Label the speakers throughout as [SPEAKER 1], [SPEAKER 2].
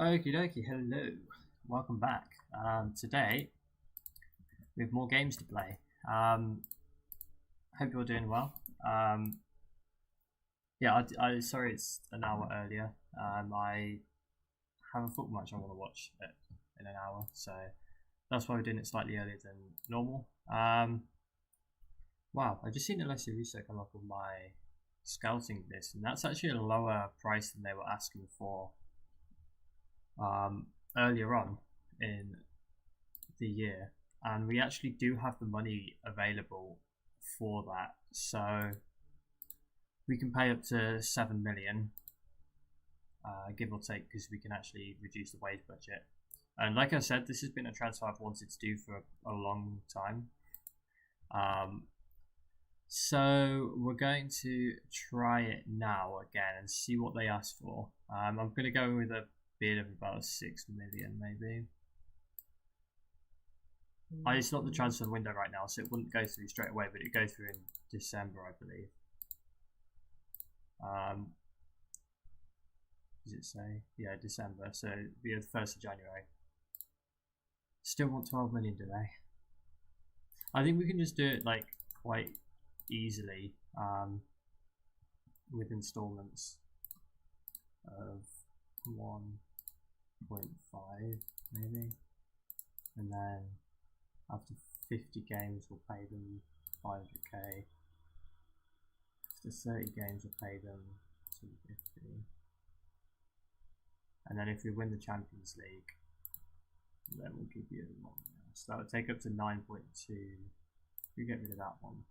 [SPEAKER 1] Okie dokie, hello, welcome back. Today we have more games to play. Hope you're doing well. Yeah, I sorry it's an hour earlier. I have a football match I want to watch in an hour, so that's why we're doing it slightly earlier than normal. Wow, I just seen the Lesser Reset come up on my scouting list, and that's actually a lower price than they were asking for earlier on in the year, and we actually do have the money available for that, so we can pay up to 7 million, give or take, because we can actually reduce the wage budget. And like I said, this has been a transfer I've wanted to do for a long time. So we're going to try it now again and see what they ask for. I'm going to go with a bid of about 6 million maybe. It's not the transfer window right now, so it wouldn't go through straight away, but it'd go through in December, I believe. Does it say? Yeah, December, so it'd be the 1st of January. Still want 12 million today. I think we can just do it like quite easily with installments of 1.5 maybe, and then after 50 games we'll pay them 500k. After 30 games we'll pay them 250, and then if we win the Champions League then we'll give you one. So that would take up to 9.2. You get rid of that one.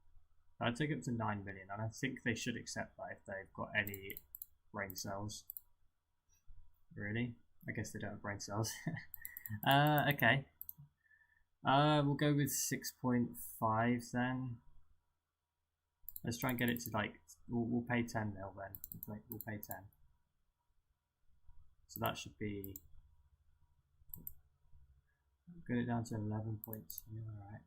[SPEAKER 1] That would take up to 9 million, and I think they should accept that if they've got any brain cells. Really? I guess they don't have brain cells. Okay. We'll go with 6.5 then. Let's try and get it to like, we'll pay 10 mil then. We'll pay 10. So that should be, get it down to 11.2, alright.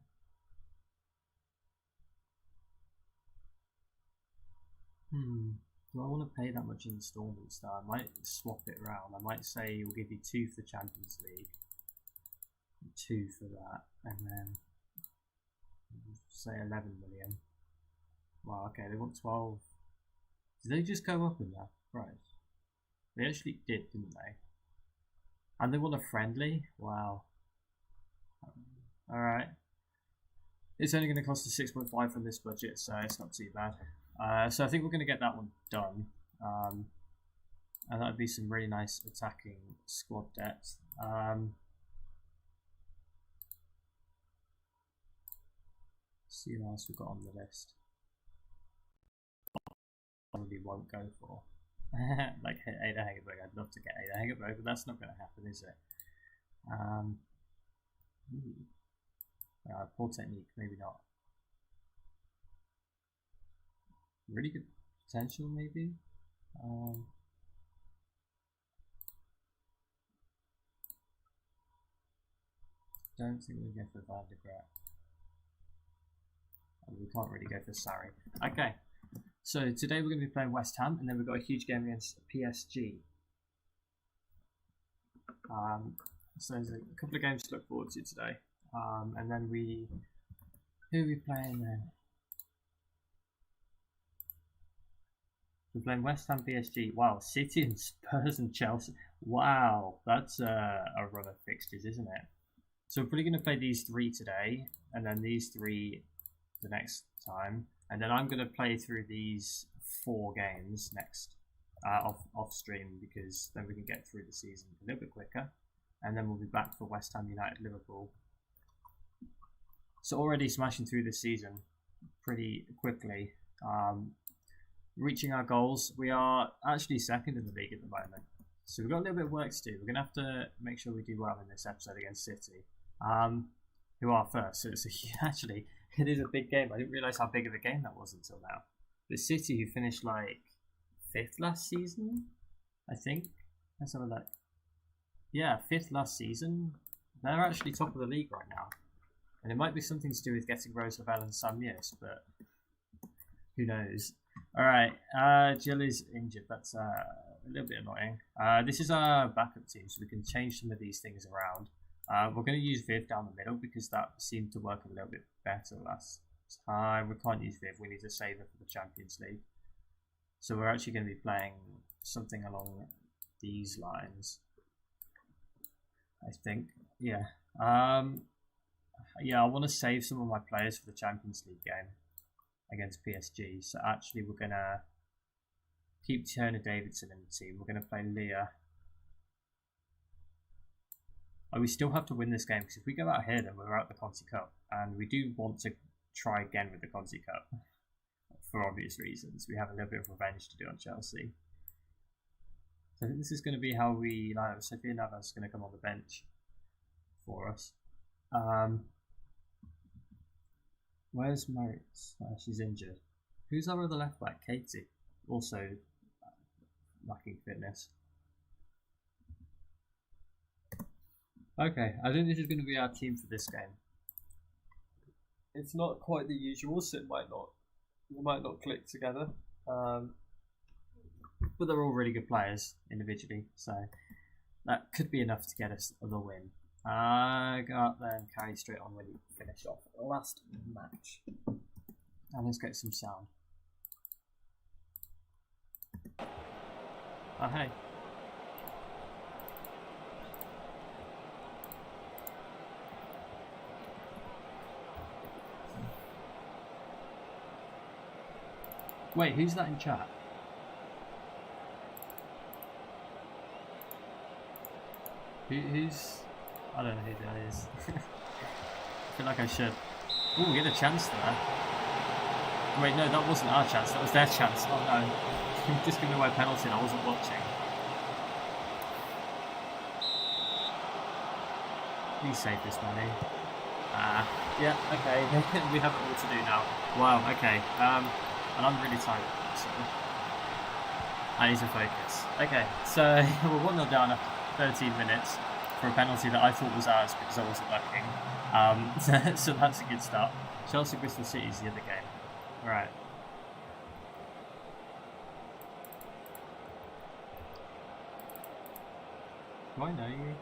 [SPEAKER 1] Do I want to pay that much in installments though? I might swap it around. I might say we'll give you 2 for the Champions League, 2 for that, and then say 11 million. Wow, okay, they want 12. Did they just go up in that price? They actually did, didn't they? And they want a friendly? Wow. Alright. It's only going to cost us 6.5 from this budget, so it's not too bad. So I think we're going to get that one done. And that would be some really nice attacking squad depth. See what else we've got on the list. Probably won't go for. Like Ada Hegerberg, I'd love to get Ada Hegerberg, but that's not going to happen, is it? Poor technique, maybe not. Really good potential, maybe. Don't think we'll go for Van de Graaff. We can't really go for Sarri. Okay, so today we're going to be playing West Ham, and then we've got a huge game against PSG. So there's a couple of games to look forward to today. And then who are we playing then? We're playing West Ham, PSG. Wow, City and Spurs and Chelsea. Wow, that's a run of fixtures, isn't it? So we're probably going to play these 3 today, and then these 3 the next time, and then I'm going to play through these 4 games next off stream, because then we can get through the season a little bit quicker, and then we'll be back for West Ham United Liverpool. So already smashing through this season pretty quickly, reaching our goals. We are actually second in the league at the moment, so we've got a little bit of work to do. We're going to have to make sure we do well in this episode against City, who are first. So it's actually, it is a big game. I didn't realise how big of a game that was until now. The City, who finished like 5th last season, I think. Let's have a look. Yeah, 5th last season. They're actually top of the league right now. And it might be something to do with getting Roosevelt and Sam Yes, but who knows. Alright, Jill is injured. That's a little bit annoying. This is our backup team, so we can change some of these things around. We're going to use Viv down the middle because that seemed to work a little bit better last time. We can't use Viv, we need to save her for the Champions League. So we're actually going to be playing something along these lines, I think. Yeah. Yeah, I want to save some of my players for the Champions League game against PSG. So actually we're going to keep Turner Davidson in the team. We're going to play Leah. Oh, we still have to win this game because if we go out here then we're out the Conti Cup, and we do want to try again with the Conti Cup for obvious reasons. We have a little bit of revenge to do on Chelsea. So I think this is going to be how we line up. Sophia Navas is going to come on the bench for us. Where's Moritz? She's injured. Who's our other left back? Katie. Also lacking fitness. Okay, I think this is going to be our team for this game. It's not quite the usual, so we might not click together. But they're all really good players individually, so that could be enough to get us the win. Go out there and carry straight on when you finish off the last match. And let's get some sound. Oh, hey. Wait, who's that in chat? Who's... I don't know who that is. I feel like I should. Oh, we had a chance there. Wait, no, that wasn't our chance. That was their chance. Oh no. Just giving away a penalty and I wasn't watching. Please save this money. Yeah, okay. We have it all to do now. Wow, okay. And I'm really tired, so I need to focus. Okay, so we're 1-0 down after 13 minutes for a penalty that I thought was ours because I wasn't looking. So that's a good start. Chelsea Bristol City is the other game. Right. Do I know you?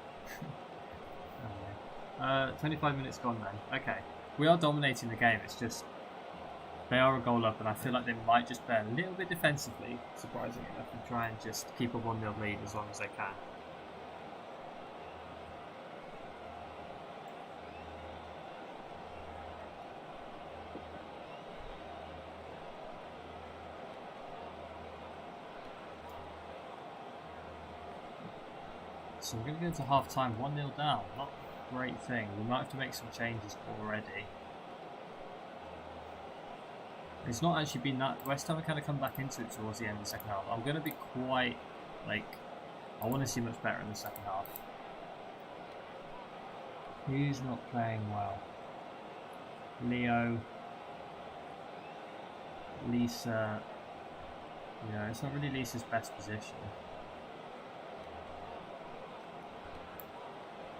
[SPEAKER 1] Oh, 25 minutes gone then. Okay. We are dominating the game, it's just they are a goal up and I feel like they might just play a little bit defensively, surprisingly enough, and try and just keep a 1-0 lead as long as they can. So we're going to go to half time, 1-0 down. Not a great thing. We might have to make some changes already. It's not actually been that... West Ham have kind of come back into it towards the end of the second half. I'm going to be quite, like... I want to see much better in the second half. Who's not playing well? Leo. Lisa. Yeah, it's not really Lisa's best position.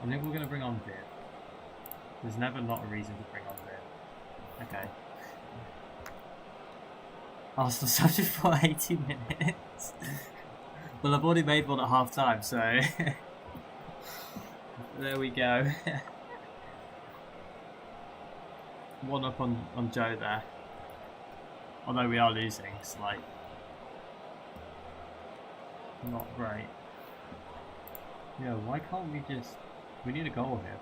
[SPEAKER 1] I think we're going to bring on Viv. There's never not a reason to bring on Viv. Okay. Arsenal started for 80 minutes. Well, I've already made one at half time, so there we go. One up on Joe there. Although we are losing, it's like not great. Yeah, why can't we just... We need a goal here.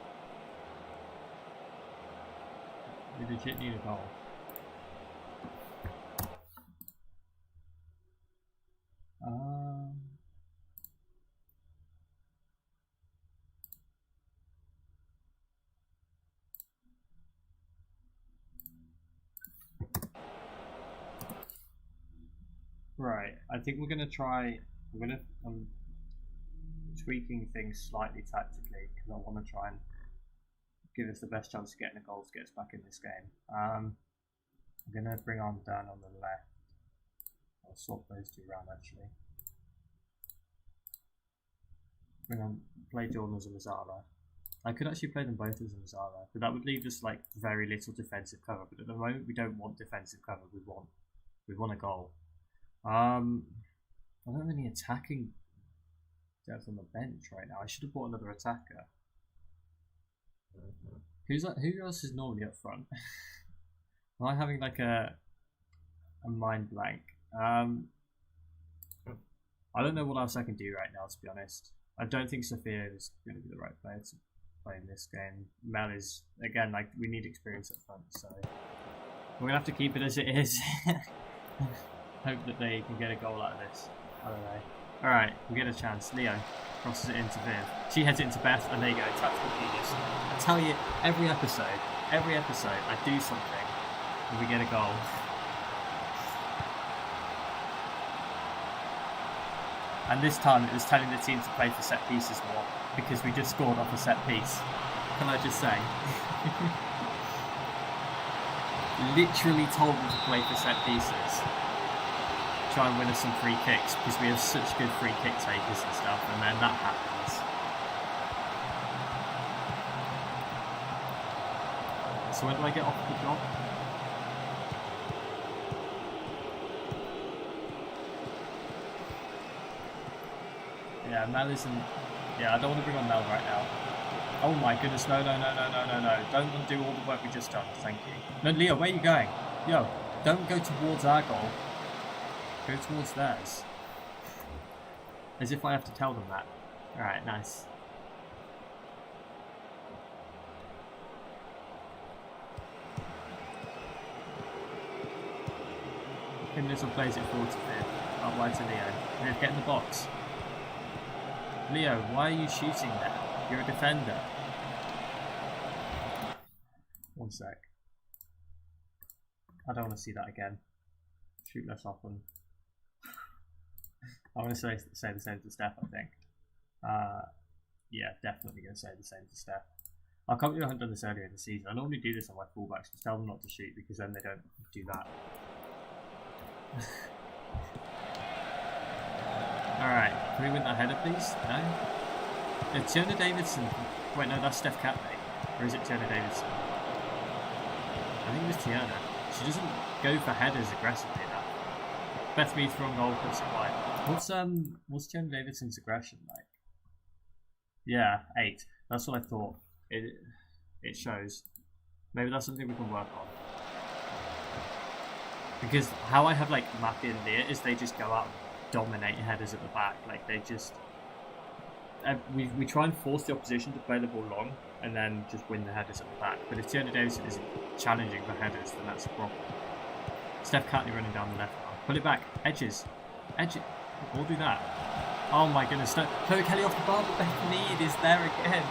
[SPEAKER 1] We legit need a goal. Right, I think we're going to try... I'm going to... tweaking things slightly tactically because I want to try and give us the best chance of getting a goal to get us back in this game. I'm going to bring on Dan on the left. I'll swap those two around actually. Play Jordan as a Mazzara. I could actually play them both as a Mazzara, but that would leave us like very little defensive cover. But at the moment we don't want defensive cover. We want a goal. I I don't have any attacking depth on the bench right now. I should have bought another attacker. Who else is normally up front? Am I having like a mind blank? I don't know what else I can do right now, to be honest. I don't think Sophia is going to be the right player to play in this game. Mel is, again, like, we need experience up front, so we're going to have to keep it as it is. Hope that they can get a goal out of this. I don't know. Alright, we get a chance. Leo crosses it into Viv. She heads it into Beth, and there you go. Tactical genius. I tell you, every episode, I do something, and we get a goal. And this time it was telling the team to play for set pieces more, because we just scored off a set piece. Can I just say? Literally told them to play for set pieces. Try and win us some free kicks, because we have such good free kick takers and stuff, and then that happens. So where do I get off the job? Yeah, Mel isn't... Yeah, I don't want to bring on Mel right now. Oh my goodness, no. Don't undo all the work we just done, thank you. No, Leo, where are you going? Yo, don't go towards our goal. Go towards theirs. As if I have to tell them that. Alright, nice. Kim Little plays it forward to Viv. Up wide to Leo. Viv, get in the box. Leo, why are you shooting there? You're a defender. One sec. I don't want to see that again. Shoot less often. I want to say the same to Steph, I think. Yeah, definitely going to say the same to Steph. I can't believe I haven't done this earlier in the season. I normally do this on my fullbacks, just tell them not to shoot, because then they don't do that. Alright, can we win that header, please? No? Tiona Davidson. Wait, no, that's Steph Catley. Or is it Tiona Davidson? I think it was Tiona. She doesn't go for headers aggressively enough. Beth Mead from goal, puts it wide. What's Tiona Davidson's aggression like? Yeah, 8. That's what I thought. It shows. Maybe that's something we can work on. Because how I have like Matthew and Leah is they just go out and dominate headers at the back. Like they just we try and force the opposition to play the ball long and then just win the headers at the back. But if Tiona Davidson isn't challenging for headers, then that's a problem. Steph Catley running down the left arm. Pull it back. Edges. We'll do that. Oh my goodness. No. Chloe Kelly off the bar, but Beth Mead is there again.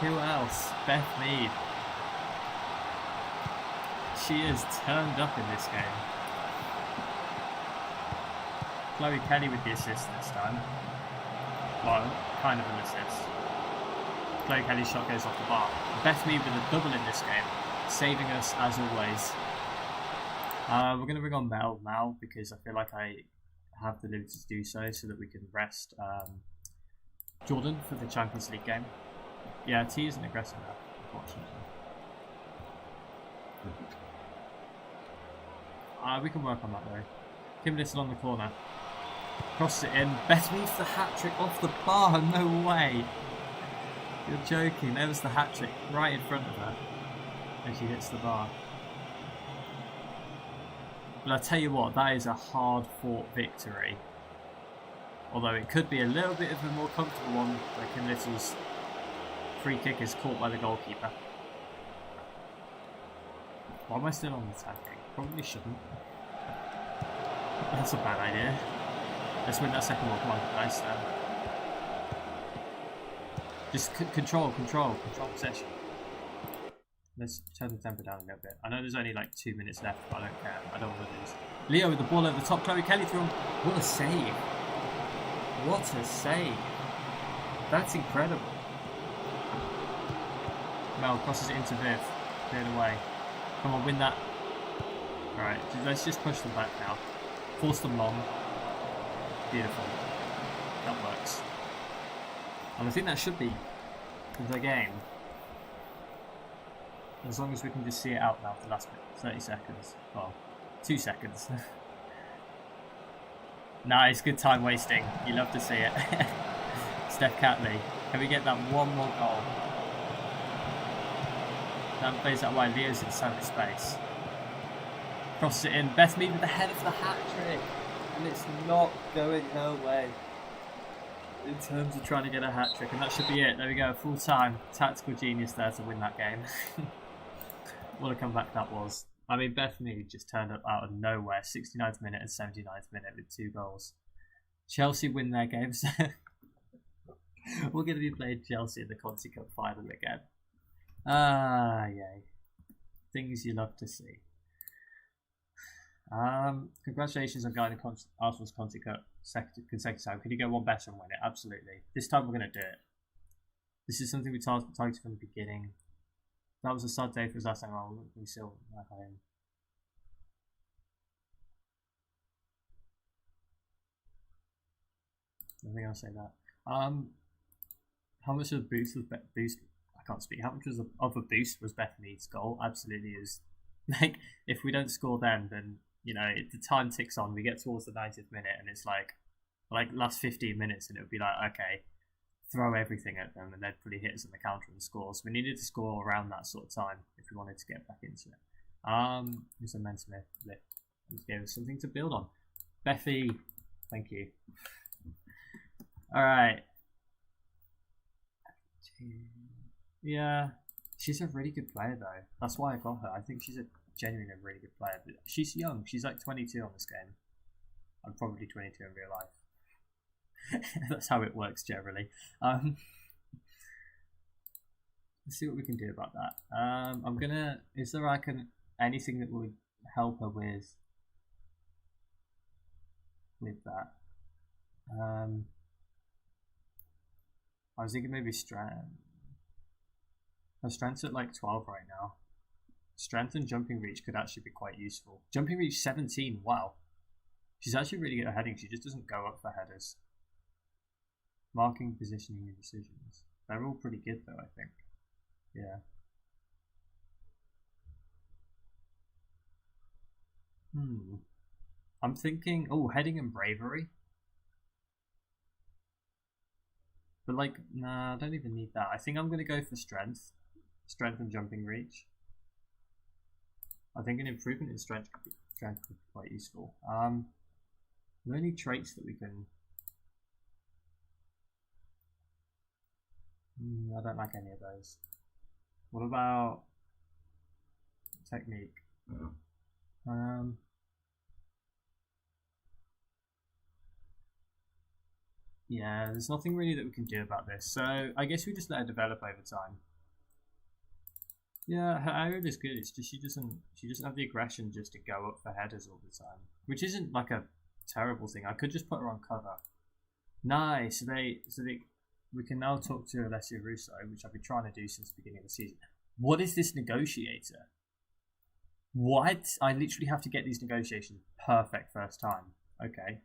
[SPEAKER 1] Who else? Beth Mead. She is turned up in this game. Chloe Kelly with the assist this time. Well, kind of an assist. Chloe Kelly's shot goes off the bar. Beth Mead with a double in this game, saving us as always. We're going to bring on Mel now because I feel like I have the liberty to do so that we can rest Jordan for the Champions League game. Yeah, T isn't aggressive enough, unfortunately. We can work on that though. Kim Little on the corner. Crosses it in. Beth Mead for the hat-trick off the bar. No way. You're joking. There was the hat-trick right in front of her. And she hits the bar. But I tell you what, that is a hard-fought victory. Although it could be a little bit of a more comfortable one where Kim Little's free kick is caught by the goalkeeper. Why am I still on attacking? Probably shouldn't. That's a bad idea. Let's win that second one. Come on, nice. Just control possession. Let's turn the tempo down a little bit. I know there's only like 2 minutes left, but I don't care. I don't want to lose. Leo with the ball over the top. Chloe Kelly through him. What a save. What a save. That's incredible. Mel crosses it into Viv. Cleared away. Come on, win that. Alright, let's just push them back now. Force them long. Beautiful. That works. And I think that should be the game. As long as we can just see it out now for the last 30 seconds. Well, 2 seconds. Nice, good time wasting. You love to see it. Steph Catley. Can we get that one more goal? Dan plays that wide. Leo's in so much space. Crosses it in. Beth Mead with the head of the hat trick. And it's not going her way in terms of trying to get a hat trick. And that should be it. There we go. Full time. Tactical genius there to win that game. What a comeback that was. I mean, Beth Mead just turned up out of nowhere. 69th minute and 79th minute with 2 goals. Chelsea win their games. We're going to be playing Chelsea in the Conti Cup final again. Ah, yay. Things you love to see. Congratulations on going to Arsenal's Conti Cup consecutive time. Can you go one better and win it? Absolutely. This time we're going to do it. This is something we targeted from the beginning. That was a sad day for us last time. We still at home. I think I'll say that. How much of a boost was boost? I can't speak. How much of a boost was Beth Mead's goal? Absolutely is. Like, if we don't score then you know the time ticks on. We get towards the 90th minute, and it's like last 15 minutes, and it would be like, okay, throw everything at them, and they'd probably hit us on the counter and score. So we needed to score around that sort of time if we wanted to get back into it. Here's a Men Smith lift. Let's give us something to build on. Bethy, thank you. All right. Yeah, she's a really good player though. That's why I got her. I think she's a genuinely really good player. But she's young. She's like 22 on this game. I'm probably 22 in real life. That's how it works generally. Let's see what we can do about that. I'm gonna. Is there anything that would help her with that? I was thinking maybe strength. Her strength's at like 12 right now. Strength and jumping reach could actually be quite useful. Jumping reach 17. Wow. She's actually really good at heading. She just doesn't go up for headers. Marking, positioning, and decisions. They're all pretty good though, I think. Yeah. I'm thinking, heading and bravery. But like, nah, I don't even need that. I think I'm going to go for strength. Strength and jumping reach. I think an improvement in strength could be quite useful. Are there any traits that we can... I don't like any of those. What about technique? Yeah, there's nothing really that we can do about this. So I guess we just let her develop over time. Yeah, her area is good. It's just she doesn't have the aggression just to go up for headers all the time, which isn't like a terrible thing. I could just put her on cover. Nice. So we can now talk to Alessia Russo, which I've been trying to do since the beginning of the season. What is this negotiator? What? I literally have to get these negotiations perfect first time. Okay.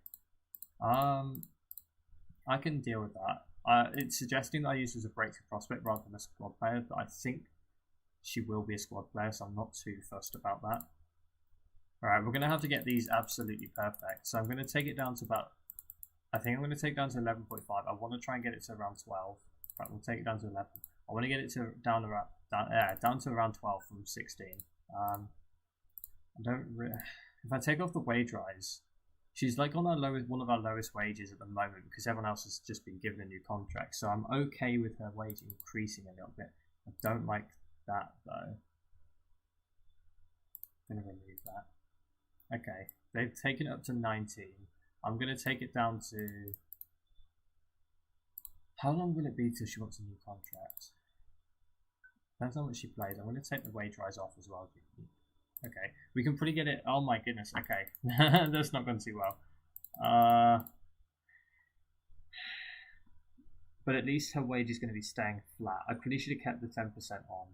[SPEAKER 1] I can deal with that. It's suggesting that I use as a breakthrough prospect rather than a squad player, but I think she will be a squad player, so I'm not too fussed about that. Alright, we're going to have to get these absolutely perfect. So I'm going to take it down to about... I think I'm going to take it down to 11.5. I want to try and get it to around 12. Right, we'll take it down to 11. I want to get it to down to around 12 from 16. If I take off the wage rise, she's like on one of our lowest wages at the moment because everyone else has just been given a new contract. So I'm okay with her wage increasing a little bit. I don't like that though. I'm going to remove that. Okay, they've taken it up to 19. I'm going to take it down to... How long will it be till she wants a new contract? Depends on what she plays. I'm going to take the wage rise off as well. Okay, we can pretty get it. Oh my goodness. Okay, that's not going too well. But at least her wage is going to be staying flat. I pretty should have kept the 10% on.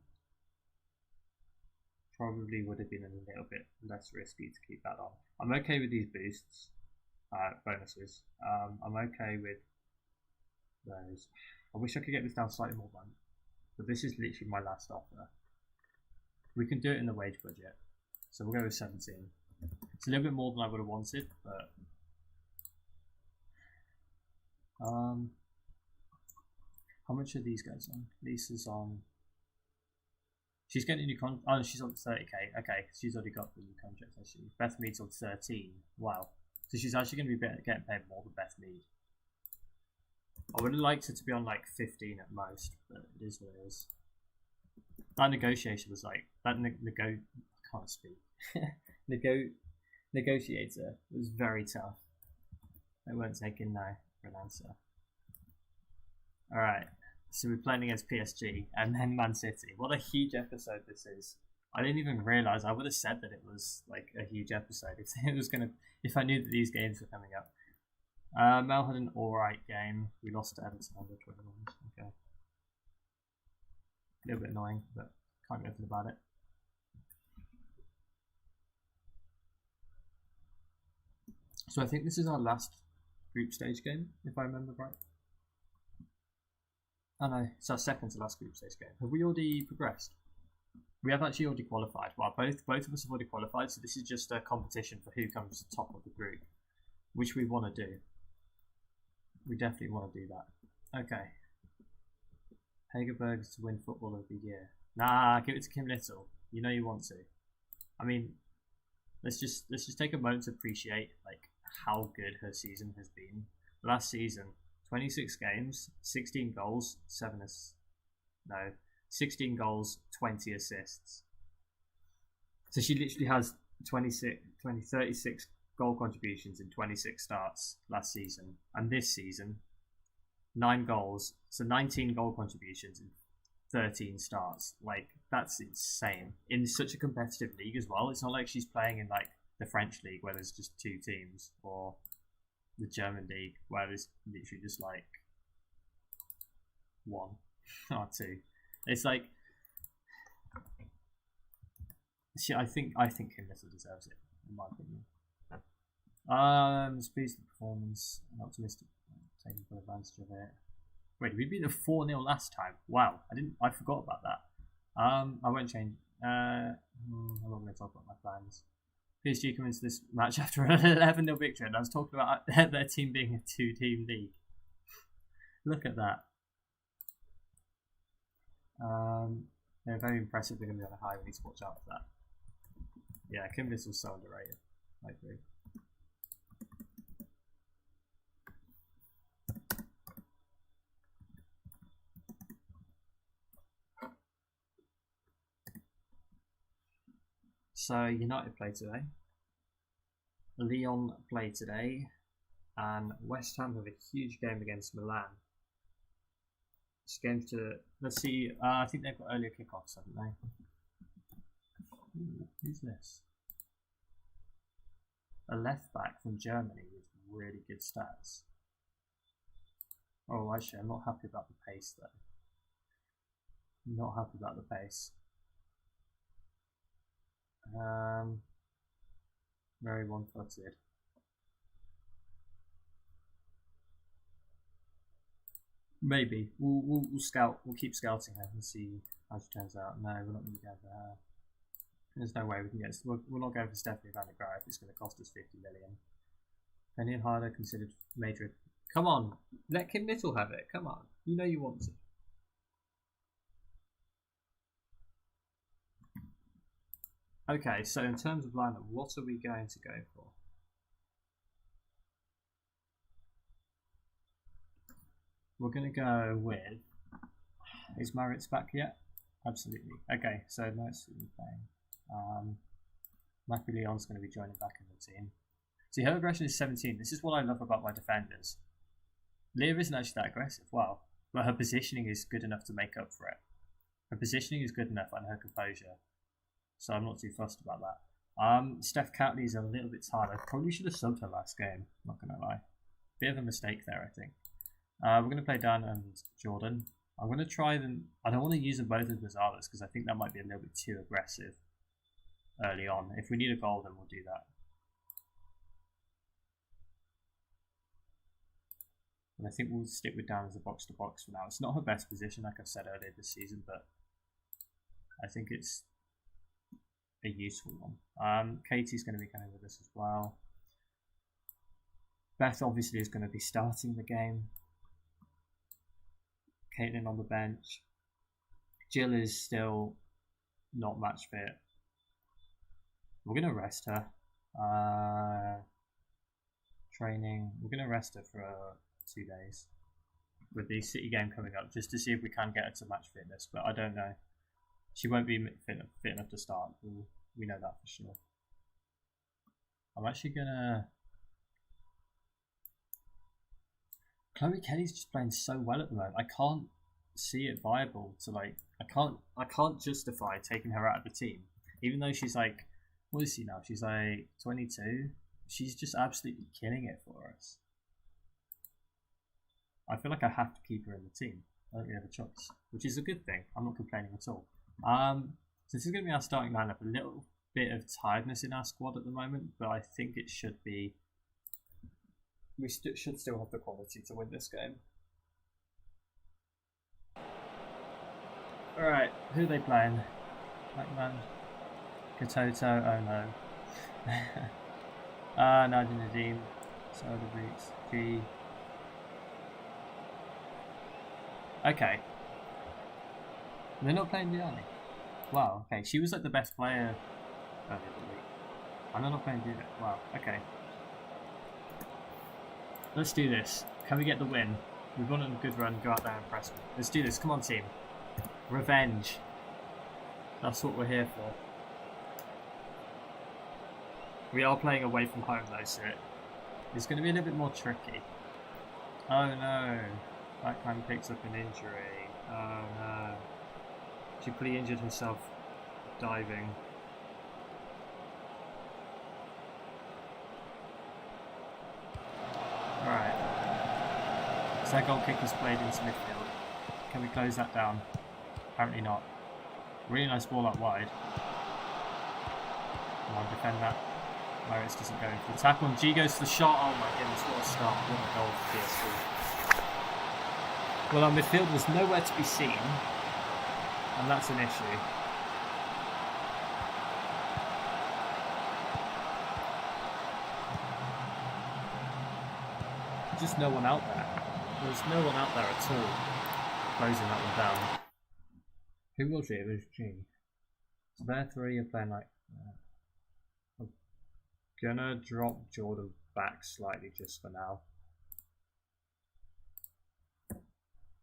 [SPEAKER 1] Probably would have been a little bit less risky to keep that on. I'm okay with these boosts, bonuses. I'm okay with those. I wish I could get this down slightly more, but this is literally my last offer. We can do it in the wage budget, so we'll go with 17. It's a little bit more than I would have wanted, but How much are these guys on? Lisa's on. She's getting a new contract. Oh, she's on 30k. Okay, she's already got the new contract, has she? Beth Mead's on 13. Wow. So she's actually going to be getting paid more than Beth Mead. I would have liked her to be on like 15 at most, but it is what it is. That negotiation was like that. I can't speak. Negotiator was very tough. They weren't taking no for an answer. All right. So we're playing against PSG and then Man City. What a huge episode this is! I didn't even realize. I would have said that it was like a huge episode if it was gonna. If I knew that these games were coming up. Mel had an alright game. We lost to Everton under 21. Okay. A little bit annoying, but can't do anything about it. So I think this is our last group stage game, if I remember right. Oh no, it's our second to last group stage game. Have we already progressed? We have actually already qualified. Well, both of us have already qualified, so this is just a competition for who comes to the top of the group, which we want to do. We definitely want to do that. Okay. Hagerberg's to win Footballer of the Year. Nah, give it to Kim Little. You know you want to. I mean, let's just take a moment to appreciate like how good her season has been. Last season, 26 games, 16 goals, 16 goals, 20 assists. So she literally has 36 goal contributions in 26 starts last season. And this season, 9 goals, so 19 goal contributions in 13 starts. Like, that's insane. In such a competitive league as well. It's not like she's playing in like the French league where there's just 2 teams, or the German league where there's literally just like 1 or 2. It's like I think Kim Little deserves it, in my opinion. Pleased with the performance, I'm optimistic, taking full advantage of it. Wait, we beat them 4-0 last time. Wow, I forgot about that. I won't change. I'm not going to talk about my plans. PSG come into this match after an 11-0 victory, and I was talking about their team being a 2-team league. Look at that. They're very impressive. They're going to be on a high. We need to watch out for that. Yeah, Kim Little's so underrated. I agree. So United play today, Lyon play today, and West Ham have a huge game against Milan. This game's let's see, I think they've got earlier kickoffs, haven't they? Ooh, who's this? A left back from Germany with really good stats. Oh, actually, I'm not happy about the pace though. I'm not happy about the pace. Very one-footed. Maybe we'll scout. We'll keep scouting her and see how she turns out. No, we're not going to go for her. There's no way we can get. We're not going for Stephanie Van der Graaf. It's going to cost us 50 million. Penny and Harder considered major. Come on, let Kim Little have it. Come on, you know you want to. Okay, so in terms of lineup, what are we going to go for? We're going to go with. Is Maritz back yet? Absolutely. Okay, so Maritz is playing. Matthew Lyon's going to be joining back in the team. See, her aggression is 17. This is what I love about my defenders. Leah isn't actually that aggressive, wow. But her positioning is good enough to make up for it. Her positioning is good enough and her composure. So I'm not too fussed about that. Steph Catley's a little bit tired. I probably should have subbed her last game, not going to lie. Bit of a mistake there, I think. We're going to play Dan and Jordan. I'm going to try them. I don't want to use them both as Gonzalez because I think that might be a little bit too aggressive early on. If we need a goal, then we'll do that. And I think we'll stick with Dan as a box-to-box for now. It's not her best position, like I've said earlier this season, but I think it's a useful one. Katie's going to be coming with us as well. Beth obviously is going to be starting the game. Caitlin on the bench. Jill is still not match fit. We're going to rest her. Training. We're going to rest her for 2 days with the City game coming up, just to see if we can get her to match fitness, but I don't know. She won't be fit enough to start. We know that for sure. I'm actually going to... Chloe Kelly's just playing so well at the moment. I can't see it viable to like... I can't justify taking her out of the team, even though she's like... What is she now? She's like 22. She's just absolutely killing it for us. I feel like I have to keep her in the team. I don't really have a choice, which is a good thing. I'm not complaining at all. So this is going to be our starting lineup. A little bit of tiredness in our squad at the moment, but I think it should be... We should still have the quality to win this game. Alright, who are they playing? Blackman? Katoto? Oh no. Nadia Nadim. Soda Boots. G. Okay. They're not playing Lyon. Wow, okay. She was like the best player earlier in the week. And they're not playing Lyon. Wow, okay. Let's do this. Can we get the win? We've gone on a good run. Go out there and press me. Let's do this. Come on, team. Revenge. That's what we're here for. We are playing away from home though, so it's going to be a little bit more tricky. Oh no. Backhand picks up an injury. Oh no. She pretty injured herself diving. Alright. So that goal kick was played into midfield. Can we close that down? Apparently not. Really nice ball out wide. Come on, defend that. Marius doesn't go into the tackle, and G goes for the shot. Oh my goodness, what a start. What a goal for PSG. Well, our midfield was nowhere to be seen, and that's an issue. Just no one out there. There's no one out there at all closing that one down. Who was it? It was G. So their three are playing like... I'm gonna drop Jordan back slightly just for now.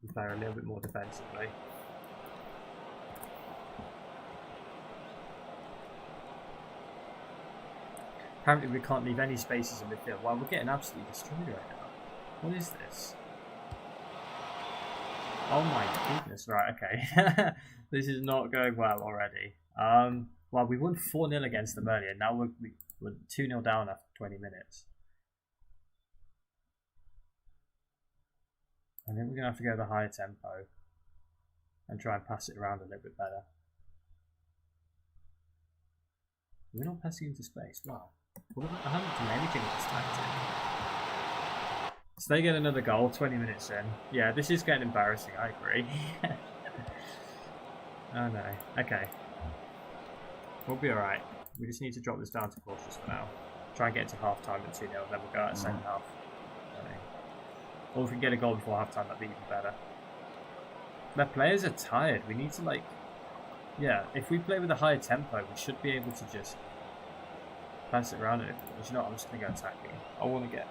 [SPEAKER 1] We play a little bit more defensively. Apparently we can't leave any spaces in midfield. Wow, we're getting absolutely destroyed right now. What is this? Oh my goodness, right, okay. This is not going well already. Well, we won 4-0 against them earlier. Now we're 2-0 down after 20 minutes. I think we're going to have to go the higher tempo and try and pass it around a little bit better. We're not passing into space. Wow. I haven't done anything with this tactic. So they get another goal 20 minutes in. Yeah, this is getting embarrassing, I agree. Oh no. Okay. We'll be alright. We just need to drop this down to cautious for now. Try and get to half time at 2-0, then we'll go out second half. Or if we can get a goal before half time, that'd be even better. Their players are tired. We need to like... Yeah, if we play with a higher tempo, we should be able to just pass it around. But you know what, I'm just going to go attacking. I want to get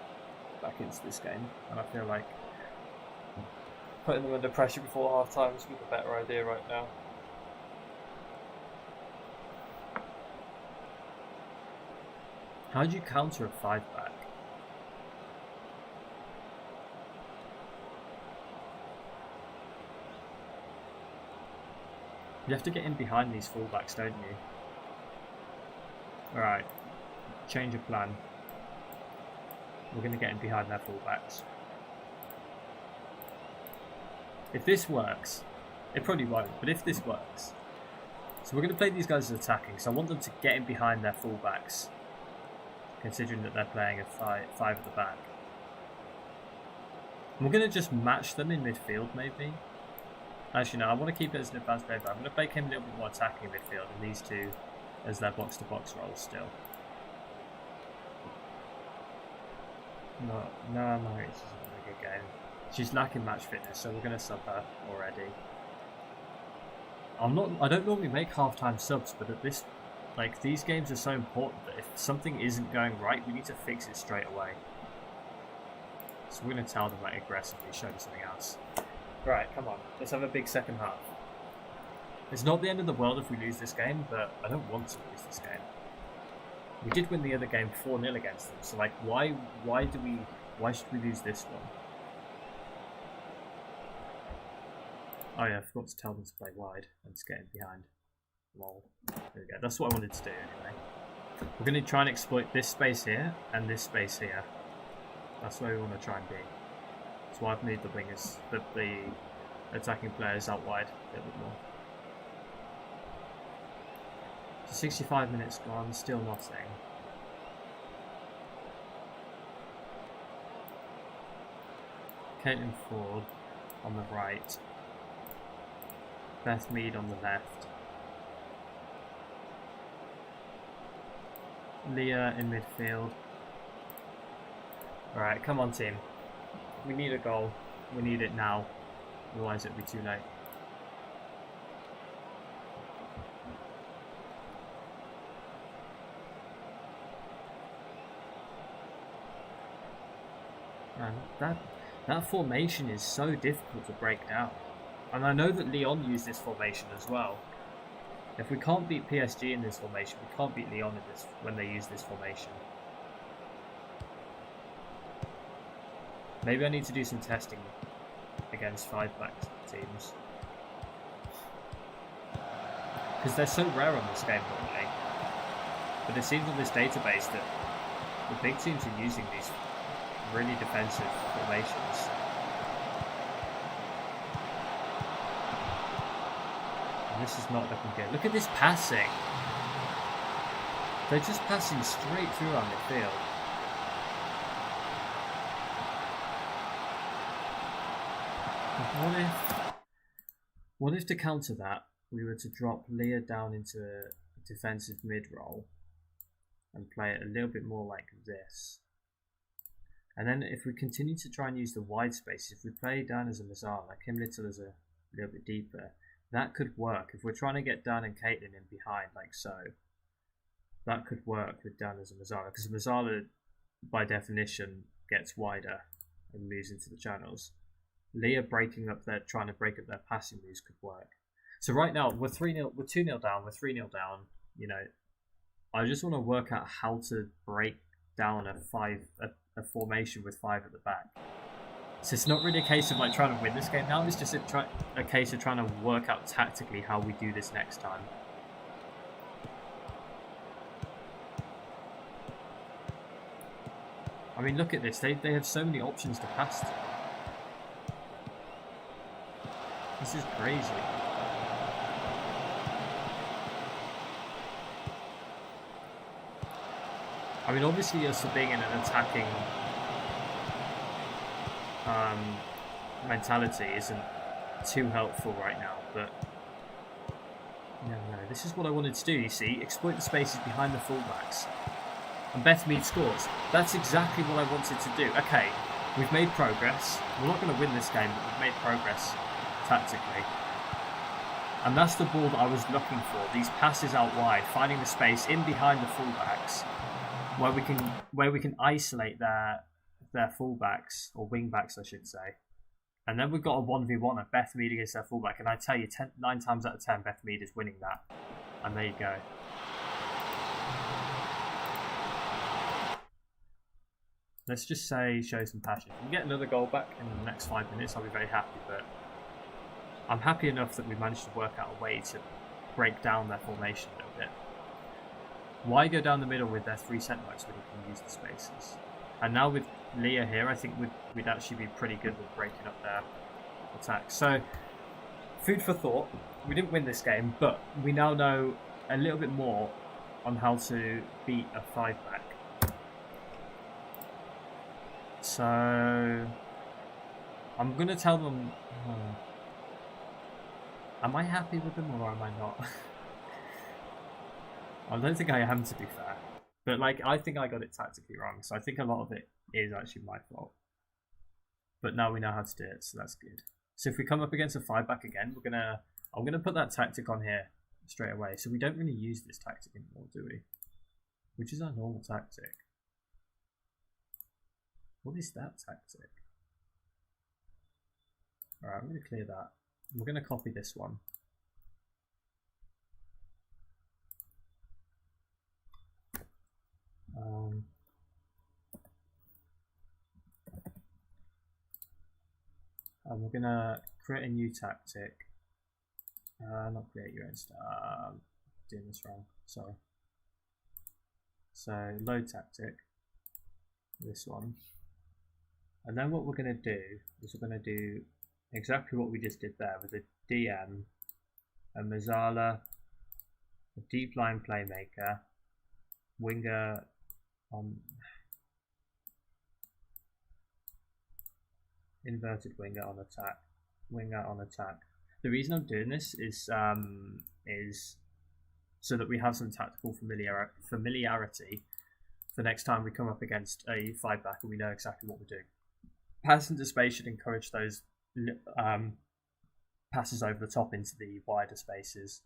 [SPEAKER 1] back into this game, and I feel like putting them under pressure before half time is a better idea right now. How do you counter a 5-back? You have to get in behind these fullbacks, don't you? Alright, change of plan. We're going to get in behind their fullbacks. If this works, it probably won't, but if this works. So we're going to play these guys as attacking, so I want them to get in behind their fullbacks, considering that they're playing a 5 at the back. And we're going to just match them in midfield, maybe. Actually, no, I want to keep it as an advanced play, but I'm going to make him a little bit more attacking in midfield, and these two as their box-to-box roles still. No, this isn't a good game. She's lacking match fitness, so we're going to sub her already. I don't normally make half-time subs, but at this, like, these games are so important that if something isn't going right, we need to fix it straight away. So we're going to tell them, like, aggressively, show them something else. Right, come on, let's have a big second half. It's not the end of the world if we lose this game, but I don't want to lose this game. We did win the other game 4-0 against them, so like, why should we lose this one? Oh yeah, I forgot to tell them to play wide and just get in behind. Lol. There we go. That's what I wanted to do anyway. We're going to try and exploit this space here and this space here. That's where we want to try and be. That's why I've moved the wingers, the attacking players out wide a little bit more. So 65 minutes gone, still nothing. Caitlin Ford on the right. Beth Mead on the left. Leah in midfield. Alright, come on team. We need a goal. We need it now. Otherwise it'll be too late. Man, that formation is so difficult to break down. And I know that Lyon used this formation as well. If we can't beat PSG in this formation, we can't beat Lyon in this when they use this formation. Maybe I need to do some testing against 5-back teams. Because they're so rare on this game normally. But it seems on this database that the big teams are using these really defensive formations. This is not looking good. Look at this passing. They're just passing straight through on the field. What if to counter that, we were to drop Leah down into a defensive mid-roll and play it a little bit more like this? And then if we continue to try and use the wide spaces, if we play Dan as a Mazar, like Kim Little as a little bit deeper, that could work. If we're trying to get Dan and Caitlin in behind, like so, that could work with Dan as a Mazzara, because Mazzara, by definition, gets wider and moves into the channels. Leah trying to break up their passing moves could work. So right now, we're 3-0, we're 2-0 down, we're 3-0 down. You know, I just want to work out how to break down a formation with 5 at the back. So it's not really a case of like trying to win this game now, it's just a case of trying to work out tactically how we do this next time. I mean, look at this, they have so many options to pass to. This is crazy. I mean, obviously us being in an attacking mentality isn't too helpful right now, but no, this is what I wanted to do, you see, exploit the spaces behind the fullbacks. And Beth Mead scores. That's exactly what I wanted to do. Okay, we've made progress. We're not going to win this game, but we've made progress tactically. And that's the ball that I was looking for, these passes out wide, finding the space in behind the fullbacks, where we can isolate their fullbacks, or wingbacks I should say. And then we've got a 1v1 of Beth Mead against their fullback, and I tell you, 9 times out of 10 Beth Mead is winning that. And there you go. Let's just say show some passion. If we get another goal back in the next 5 minutes, I'll be very happy, but I'm happy enough that we managed to work out a way to break down their formation a little bit. Why go down the middle with their 3 centre-backs when you can use the spaces? And now with Leah here, I think we'd actually be pretty good with breaking up their attack. So, food for thought. We didn't win this game, but we now know a little bit more on how to beat a 5-back. So, I'm going to tell them... am I happy with them or am I not? I don't think I am, to be fair. But like, I think I got it tactically wrong, so I think a lot of it is actually my fault. but now we know how to do it, so that's good. So if we come up against a 5-back again, I'm gonna put that tactic on here straight away. So we don't really use this tactic anymore, do we? Which is our normal tactic. What is that tactic? Alright, I'm gonna clear that. We're gonna copy this one. And we're gonna create a new tactic. Not create your own stuff. Doing this wrong. Sorry. So load tactic. This one. And then what we're gonna do is we're gonna do exactly what we just did there with a DM, a Mazzala, a deep line playmaker, winger on inverted winger on attack, winger on attack. The reason I'm doing this is so that we have some tactical familiarity for next time we come up against a 5-back and we know exactly what we're doing. Pass into space should encourage those passes over the top into the wider spaces,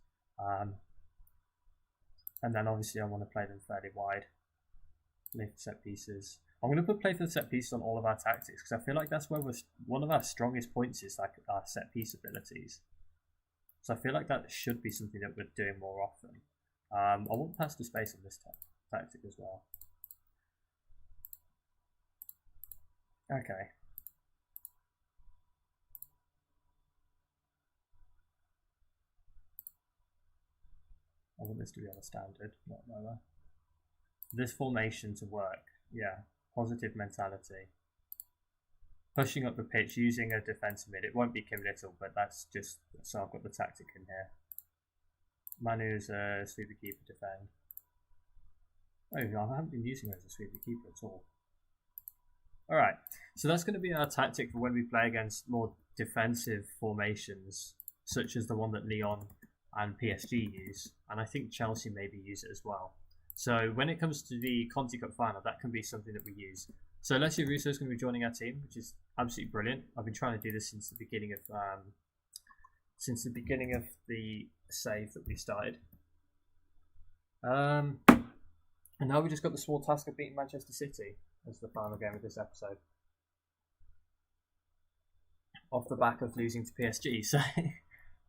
[SPEAKER 1] and then obviously I want to play them fairly wide. Play for set pieces. I'm going to put play for the set pieces on all of our tactics because I feel like that's where one of our strongest points is, like our set piece abilities. So I feel like that should be something that we're doing more often. I want pass to space on this tactic as well. Okay. I want this to be on a standard, not lower. This formation to work, yeah. Positive mentality. Pushing up the pitch using a defensive mid. It won't be Kim Little, but that's just so I've got the tactic in here. Manu's a sweeper keeper defend. Oh, I haven't been using her as a sweeper keeper at all. Alright, so that's going to be our tactic for when we play against more defensive formations, such as the one that Lyon and PSG use, and I think Chelsea maybe use it as well. So when it comes to the Conti Cup final, that can be something that we use. So Alessio Russo is going to be joining our team, which is absolutely brilliant. I've been trying to do this since the beginning of the save that we started. And now we just got the small task of beating Manchester City as the final game of this episode, off the back of losing to PSG. So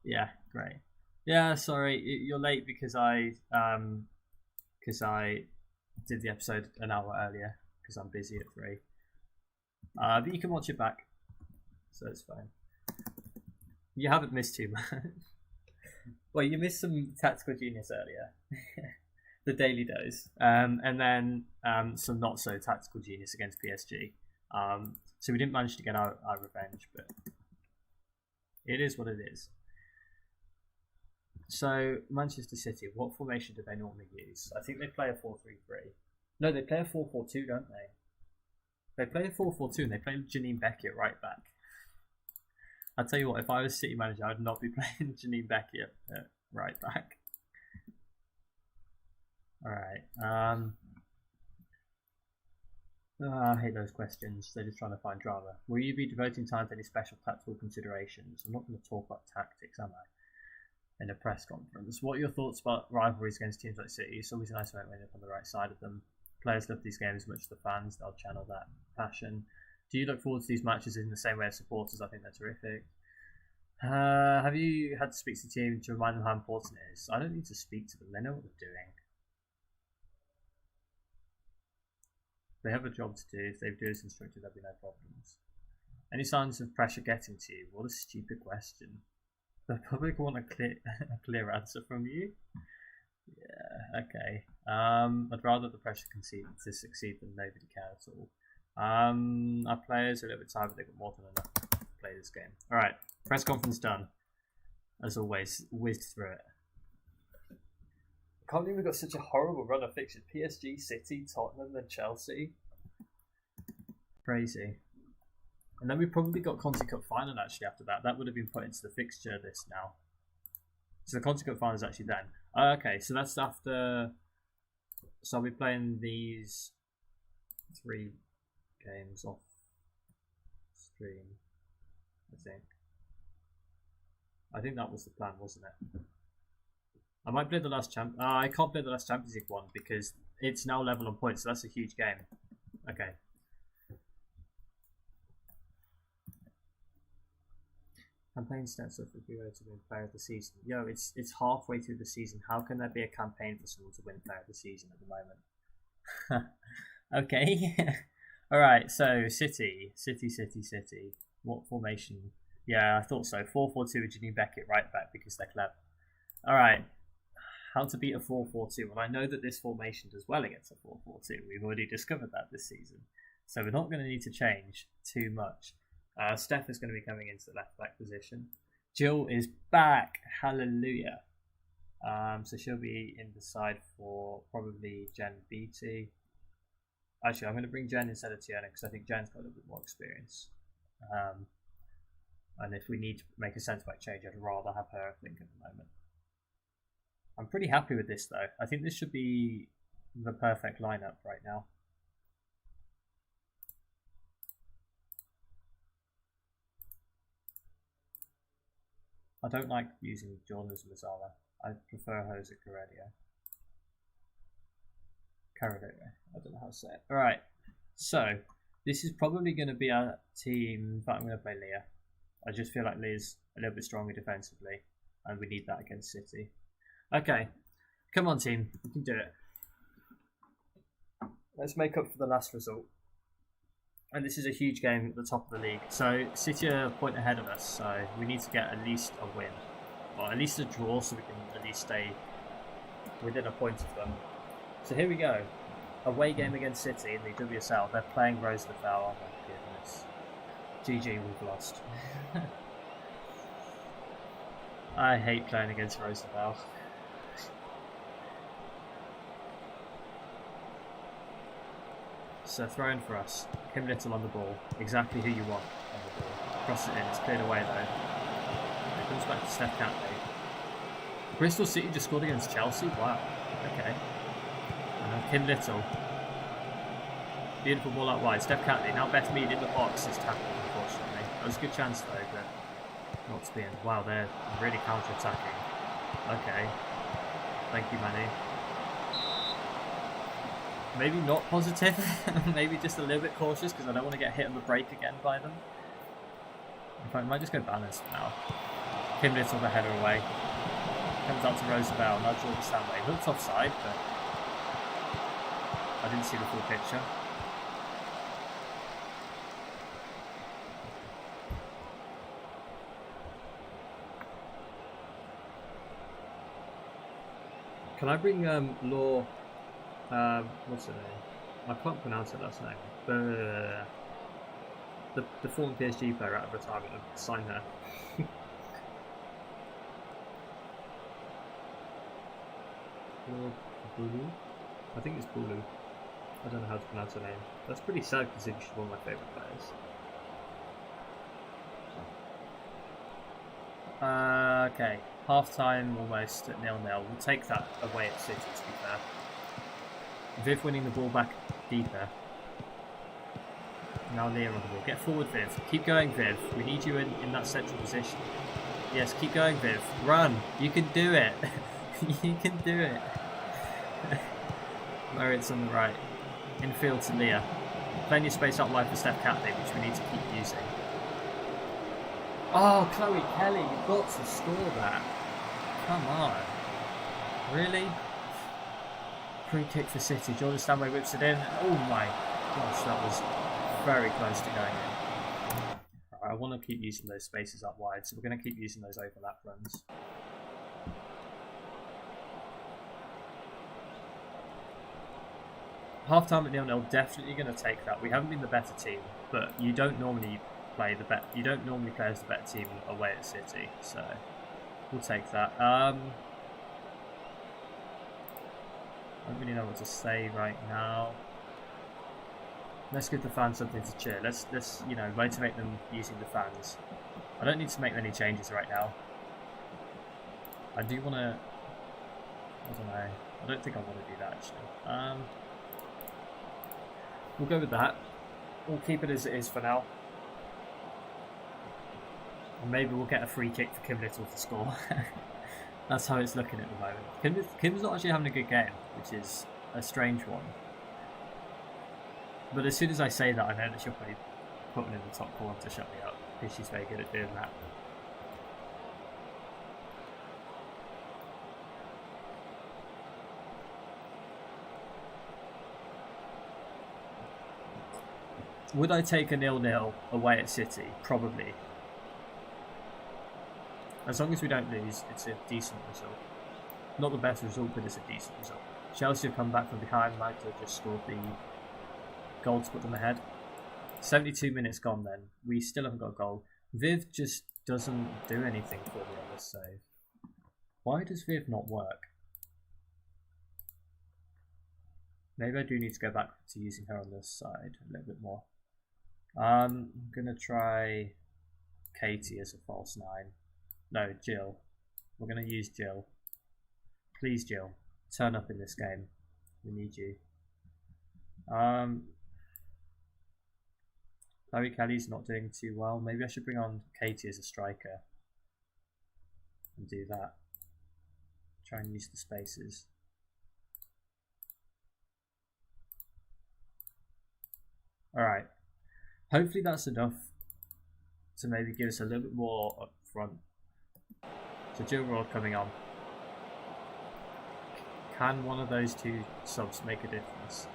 [SPEAKER 1] yeah, great. Yeah, sorry, you're late because I did the episode an hour earlier because I'm busy at 3. But you can watch it back, so it's fine. You haven't missed too much. Well, you missed some Tactical Genius earlier, the Daily Dose, and then some not so Tactical Genius against PSG. So we didn't manage to get our revenge, but it is what it is. So Manchester City, what formation do they normally use? I think they play a 4-3-3. No, they play a 4-4-2, don't they? They play a 4-4-2 and they play Janine Beckett right back. I'll tell you what, if I was City manager, I'd not be playing Janine Beckett at right back. Alright. I hate those questions. They're just trying to find drama. Will you be devoting time to any special tactical considerations? I'm not going to talk about tactics, am I? In a press conference. What are your thoughts about rivalries against teams like City? It's always nice when you're up on the right side of them. Players love these games as much as the fans. They'll channel that passion. Do you look forward to these matches in the same way as supporters? I think they're terrific. Have you had to speak to the team to remind them how important it is? I don't need to speak to them. They know what they're doing. They have a job to do. If they do as instructed, there'll be no problems. Any signs of pressure getting to you? What a stupid question. The public want a clear answer from you. Yeah, okay. I'd rather the pressure to succeed than nobody care at all. Our players are a little bit tired, but they've got more than enough to play this game. Alright, press conference done. As always, whizzed through it. I can't believe we've got such a horrible run of fixtures. PSG, City, Tottenham, and Chelsea. Crazy. And then we probably got Conti Cup final actually after that. That would have been put into the fixture list now. So the Conti Cup final is actually then. Okay, so that's after. So I'll be playing these 3 games off screen, I think. I think that was the plan, wasn't it? I might play the last champ. I can't play the last Champions League one because it's now level on points, so that's a huge game. Okay. Campaign stats up if we were to win Player of the Season. Yo, it's halfway through the season. How can there be a campaign for someone to win Player of the Season at the moment? Okay. Alright, so City. What formation? Yeah, I thought so. 4-4-2 with Janine Beckett right back because they're clever. Alright. How to beat a 4-4-2. Well, I know that this formation does well against a 4-4-2. We've already discovered that this season. So we're not going to need to change too much. Steph is going to be coming into the left back position. Jill is back. Hallelujah. So she'll be in the side for probably Jen BT. Actually, I'm going to bring Jen instead of Tiana because I think Jen's got a little bit more experience. And if we need to make a centre-back change, I'd rather have her, I think, at the moment. I'm pretty happy with this, though. I think this should be the perfect lineup right now. I don't like using Jordan as Lazara. I prefer her as a Caradio. I don't know how to say it. Alright, so this is probably going to be our team. In fact, I'm going to play Leah. I just feel like Leah's a little bit stronger defensively, and we need that against City. Okay, come on team, we can do it. Let's make up for the last result. And this is a huge game at the top of the league. So City are a point ahead of us, so we need to get at least a win. Or at least a draw so we can at least stay within a point of them. So here we go. Away game against City in the WSL. They're playing Rose the Foul. Oh my goodness. GG, we've lost. I hate playing against Rose the Foul. So throw in for us. Kim Little on the ball. Exactly who you want on the ball. Cross it in. It's cleared away though. It comes back to Steph Catley. Bristol City just scored against Chelsea. Wow. Okay. And Kim Little. Beautiful ball out wide. Steph Catley. Now Beth Mead in the box is tackled, unfortunately. That was a good chance though, but not to be in. Wow, they're really counter-attacking. Okay. Thank you, Manny. Maybe not positive, maybe just a little bit cautious because I don't want to get hit on the break again by them. In fact, I might just go balanced now. Kim Little the header away. Comes out to Roosevelt, now Jordan Stanley. Looked offside, but I didn't see the full picture. Can I bring Law? What's her name? I can't pronounce her last name. The former PSG player out of retirement. Sign her. Bulu? I think it's Bulu. I don't know how to pronounce her name. That's pretty sad considering she's one of my favourite players. Okay. Half time almost at 0-0. We'll take that away at City, to be fair. Viv winning the ball back deeper. Now Leah on the ball. Get forward, Viv. Keep going, Viv. We need you in that central position. Yes, keep going, Viv. Run. You can do it. You can do it. Marriott's on the right. Infield to Leah. Plenty of space out wide for Steph Catley, which we need to keep using. Oh, Chloe Kelly, you've got to score that. Come on. Really? Free kick for City. Jordan Stanway whips it in. Oh my gosh, that was very close to going in. Right, I want to keep using those spaces up wide, so we're going to keep using those overlap runs. Half time at 0-0, definitely going to take that. We haven't been the better team, but you don't normally play as the better team away at City, so we'll take that. I don't really know what to say right now. Let's give the fans something to cheer. Let's motivate them using the fans. I don't need to make many changes right now. I do want to. I don't know. I don't think I want to do that actually. We'll go with that. We'll keep it as it is for now. maybe we'll get a free kick for Kim Little to score. That's how it's looking at the moment. Kim's not actually having a good game, which is a strange one. But as soon as I say that, I know that she'll probably put one in the top corner to shut me up, because she's very good at doing that. Would I take a 0-0 away at City? Probably. As long as we don't lose, it's a decent result. Not the best result, but it's a decent result. Chelsea have come back from behind. Magda just scored the goal to put them ahead. 72 minutes gone then. We still haven't got a goal. Viv just doesn't do anything for me on this save. Why does Viv not work? Maybe I do need to go back to using her on this side a little bit more. I'm going to try Katie as a false 9. No, Jill. We're going to use Jill. Please, Jill, turn up in this game. We need you. Chloe Kelly's not doing too well. Maybe I should bring on Katie as a striker and do that. Try and use the spaces. Alright. Hopefully that's enough to maybe give us a little bit more up front. So Jill Rod coming on. Can one of those two subs make a difference?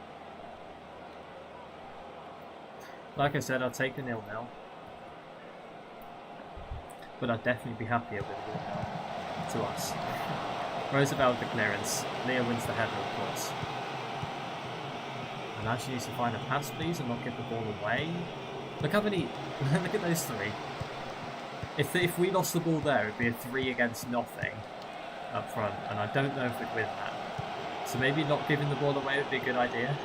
[SPEAKER 1] Like I said, I'll take the 0-0. But I'd definitely be happier with a 1-0 to us. Roosevelt the clearance. Leah wins the header, of course. And now she needs to find a pass, please, and not give the ball away. Look how many... look at those 3. If we lost the ball there, it'd be a 3 against nothing up front, and I don't know if we'd win that. So maybe not giving the ball away would be a good idea.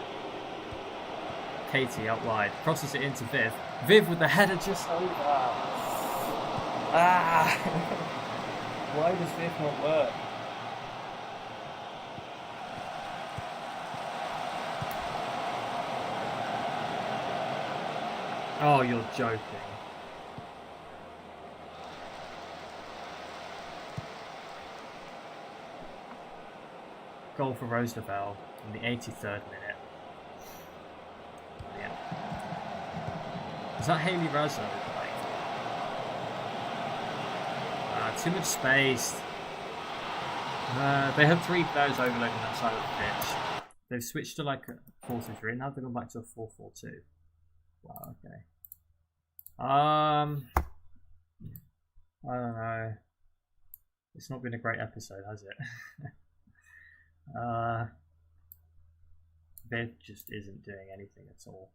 [SPEAKER 1] Katie out wide, crosses it into Viv. Viv with the header just over. Ah! Why does Viv not work? Oh, you're joking. Goal for Roosevelt in the 83rd minute. Yeah. Is that Hayley Razo? Too much space. They have 3 players overloading that side of the pitch. They've switched to like a 4-3-3, now they've gone back to a 4-4-2. Wow, okay. I don't know. It's not been a great episode, has it? Viv just isn't doing anything at all.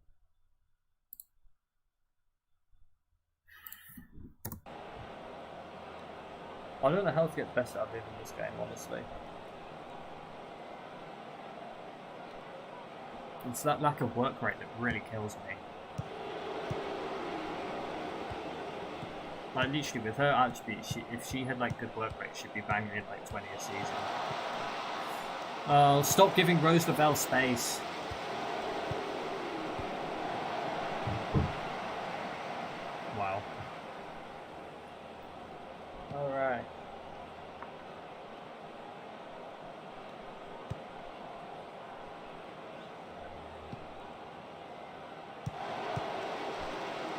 [SPEAKER 1] I don't know how to get the best out of Viv in this game, honestly. It's that lack of work rate that really kills me. Like literally with her attributes, if she had like good work rate, she'd be banging in like 20 a season. Oh, stop giving Rose Lavelle space. Wow. Alright.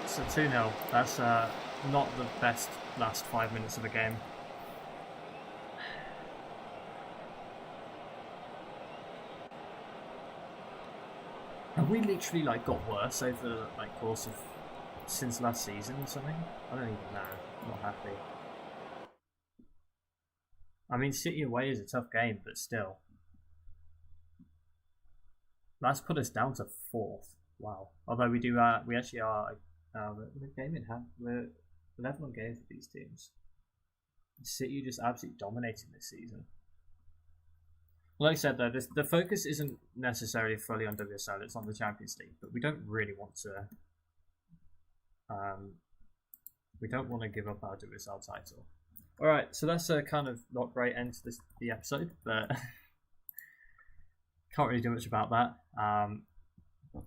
[SPEAKER 1] So 2-0. That's not the best last 5 minutes of the game. Have we literally like got worse over the like course of since last season or something? I don't even know. I'm not happy. I mean, City away is a tough game, but still. That's put us down to 4th. Wow. Although we do, we actually are the game in hand. We're 11 on games with these teams. City just absolutely dominating this season. Like I said though, the focus isn't necessarily fully on WSL, it's on the Champions League, but we don't really want to give up our WSL title. Alright, so that's a kind of not great end to the episode, but can't really do much about that.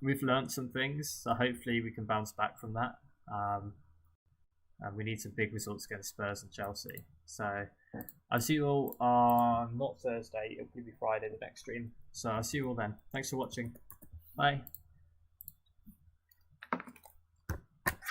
[SPEAKER 1] We've learnt some things, so hopefully we can bounce back from that. We need some big results against Spurs and Chelsea. So I'll see you all on not Thursday, it'll probably be Friday the next stream. So I'll see you all then. Thanks for watching. Bye.